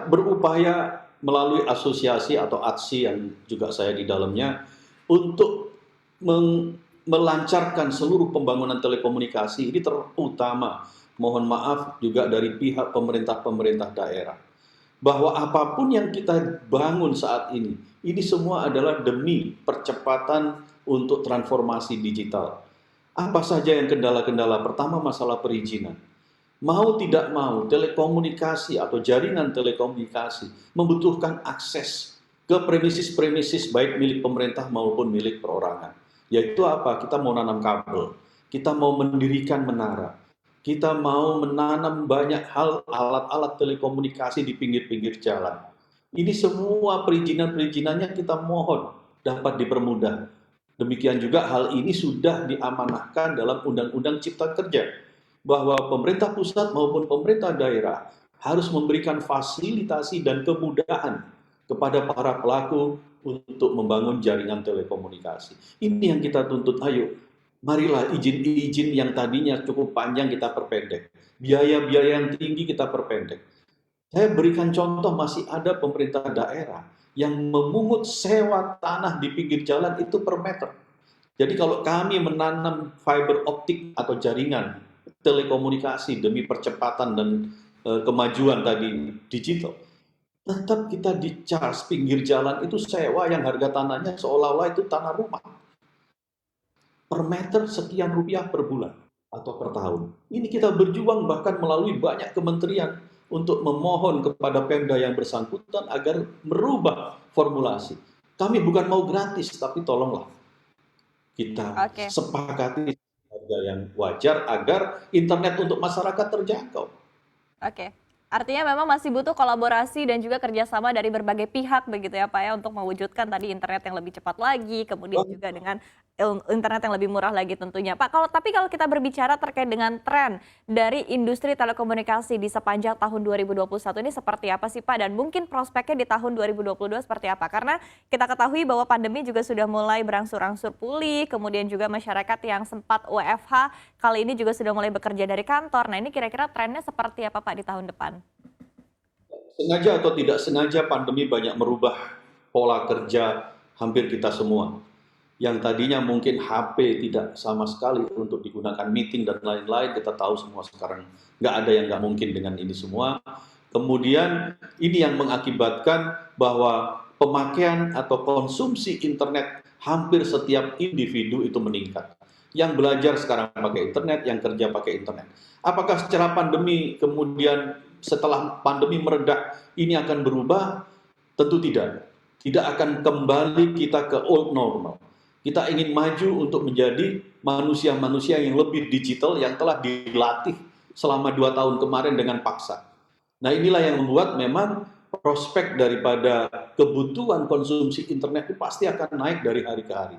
berupaya melalui asosiasi atau ATSI yang juga saya di dalamnya untuk melancarkan seluruh pembangunan telekomunikasi ini, terutama mohon maaf juga dari pihak pemerintah daerah, bahwa apapun yang kita bangun saat ini semua adalah demi percepatan untuk transformasi digital. Apa saja yang kendala-kendala? Pertama, masalah perizinan. Mau tidak mau, telekomunikasi atau jaringan telekomunikasi membutuhkan akses ke premises-premises baik milik pemerintah maupun milik perorangan. Yaitu apa? Kita mau nanam kabel, kita mau mendirikan menara, kita mau menanam banyak hal alat-alat telekomunikasi di pinggir-pinggir jalan. Ini semua perizinan-perizinannya kita mohon dapat dipermudah. Demikian juga hal ini sudah diamanahkan dalam Undang-Undang Cipta Kerja, bahwa pemerintah pusat maupun pemerintah daerah harus memberikan fasilitasi dan kemudahan kepada para pelaku untuk membangun jaringan telekomunikasi. Ini yang kita tuntut, ayo, marilah izin-izin yang tadinya cukup panjang kita perpendek, biaya-biaya yang tinggi kita perpendek. Saya berikan contoh, masih ada pemerintah daerah yang memungut sewa tanah di pinggir jalan itu per meter. Jadi kalau kami menanam fiber optik atau jaringan telekomunikasi demi percepatan dan kemajuan tadi digital, tetap kita di charge pinggir jalan itu sewa yang harga tanahnya seolah-olah itu tanah rumah. Per meter sekian rupiah per bulan atau per tahun. Ini kita berjuang bahkan melalui banyak kementerian untuk memohon kepada Pemda yang bersangkutan agar merubah formulasi. Kami bukan mau gratis, tapi tolonglah kita Oke. sepakati harga yang wajar agar internet untuk masyarakat terjangkau. Oke. Artinya memang masih butuh kolaborasi dan juga kerjasama dari berbagai pihak begitu ya Pak ya, untuk mewujudkan tadi internet yang lebih cepat lagi, kemudian juga dengan internet yang lebih murah lagi tentunya. Pak, kalau kita berbicara terkait dengan tren dari industri telekomunikasi di sepanjang tahun 2021 ini seperti apa sih Pak? Dan mungkin prospeknya di tahun 2022 seperti apa? Karena kita ketahui bahwa pandemi juga sudah mulai berangsur-angsur pulih, kemudian juga masyarakat yang sempat WFH kali ini juga sudah mulai bekerja dari kantor. Nah, ini kira-kira trennya seperti apa Pak di tahun depan? Sengaja atau tidak sengaja pandemi banyak merubah pola kerja hampir kita semua. Yang tadinya mungkin HP tidak sama sekali untuk digunakan meeting dan lain-lain, kita tahu semua sekarang nggak ada yang nggak mungkin dengan ini semua. Kemudian ini yang mengakibatkan bahwa pemakaian atau konsumsi internet hampir setiap individu itu meningkat. Yang belajar sekarang pakai internet, yang kerja pakai internet. Apakah secara pandemi kemudian setelah pandemi meredah ini akan berubah? Tentu tidak. Tidak akan kembali kita ke old normal. Kita ingin maju untuk menjadi manusia-manusia yang lebih digital yang telah dilatih selama 2 tahun kemarin dengan paksa. Nah, inilah yang membuat memang prospek daripada kebutuhan konsumsi internet itu pasti akan naik dari hari ke hari.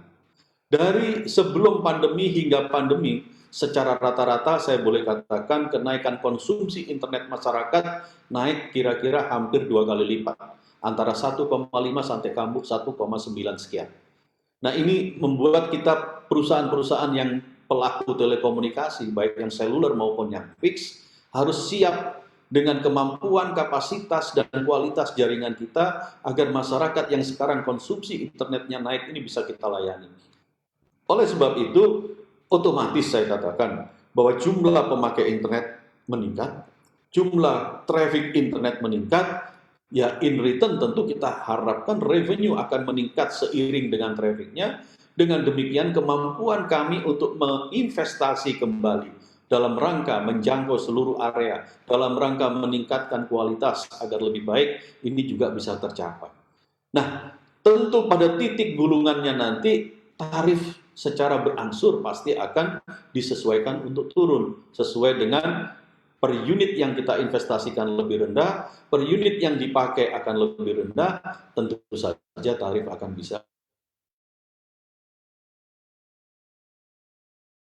Dari sebelum pandemi hingga pandemi, secara rata-rata saya boleh katakan kenaikan konsumsi internet masyarakat naik kira-kira hampir 2 kali lipat, antara 1,5 sampai 1,9 sekian. Nah, ini membuat kita perusahaan-perusahaan yang pelaku telekomunikasi, baik yang seluler maupun yang fix, harus siap dengan kemampuan, kapasitas, dan kualitas jaringan kita agar masyarakat yang sekarang konsumsi internetnya naik ini bisa kita layani. Oleh sebab itu, otomatis saya katakan bahwa jumlah pemakai internet meningkat, jumlah traffic internet meningkat, ya in return tentu kita harapkan revenue akan meningkat seiring dengan trafficnya. Dengan demikian kemampuan kami untuk menginvestasi kembali dalam rangka menjangkau seluruh area, dalam rangka meningkatkan kualitas agar lebih baik, ini juga bisa tercapai. Nah, tentu pada titik gulungannya nanti tarif secara berangsur pasti akan disesuaikan untuk turun sesuai dengan per unit yang kita investasikan lebih rendah, per unit yang dipakai akan lebih rendah, tentu saja tarif akan bisa